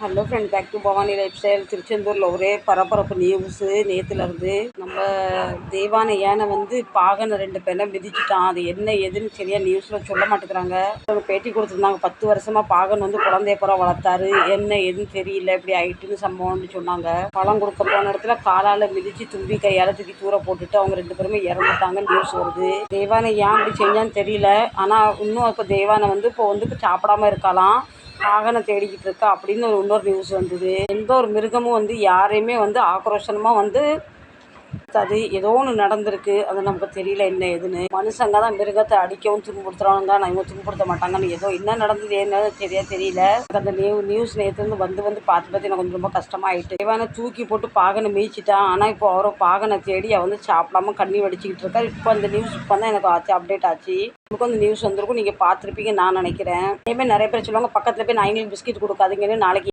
Hello friend, back to Bhavani lifestyle. திருச்செந்தூரில் ஒரே பரபரப்பு நியூஸு நேற்றுலேருந்து. நம்ம தேவான யானை பாகனை 2 பேரை மிதிச்சிட்டான். அது என்ன ஏதுன்னு சரியாக நியூஸில் சொல்ல மாட்டேங்கிறாங்க. அவங்க பேட்டி கொடுத்துருந்தாங்க. 10 வருஷமாக பாகன் குழந்தைய புறம் வளர்த்தாரு, என்ன ஏதுன்னு தெரியல, இப்படி ஆயிட்டுன்னு சம்பவம்னு சொன்னாங்க. பழம் கொடுக்க போன இடத்துல காலால் மிதித்து தும்பி கையால் தூக்கி தூர போட்டுட்டு அவங்க 2 பேருமே இறந்துட்டாங்கன்னு நியூஸ் வருது. தேவானை ஏன் அப்படி செஞ்சான்னு தெரியல. ஆனால் இன்னும் இப்போ தேவானை இப்போ சாப்பிடாம இருக்கலாம், பாகனை தேடிக்கிட்டு இருக்கா அப்படின்னு இன்னொரு நியூஸ் வந்தது. எந்த ஒரு மிருகமும் யாரையுமே ஆக்ரோஷமாக அது ஏதோ ஒன்று நடந்திருக்கு. அது நமக்கு தெரியல என்ன ஏதுன்னு. மனுஷங்க தான் மிருகத்தை அடிக்கவும் துன்புறுத்துறவங்க தான், இவங்க துன்புறுத்த மாட்டாங்கன்னு ஏதோ என்ன நடந்தது என்னன்னு தெரியாது. அந்த நியூஸ் நேற்று பார்த்து எனக்கு கொஞ்சம் ரொம்ப கஷ்டமாயிட்டு. தேவானை தூக்கி போட்டு பாகனை மீச்சிட்டான். ஆனால் இப்போ அவரை பாகனை தேடி சாப்பிடாம கண்ணி வடிச்சிக்கிட்டு இருக்கா. இப்போ அந்த நியூஸ் இப்போ தான் எனக்கு அப்டேட் ஆச்சு. நமக்கு அந்த நியூஸ் வந்திருக்கும், நீங்கள் பார்த்துருப்பீங்க நான் நினைக்கிறேன். அதேமாதிரி நிறைய பேர் சொல்லுவாங்க, பக்கத்தில் போய் நாய்ங்களுக்கு பிஸ்கெட் கொடுக்காதீங்கன்னு. நாளைக்கு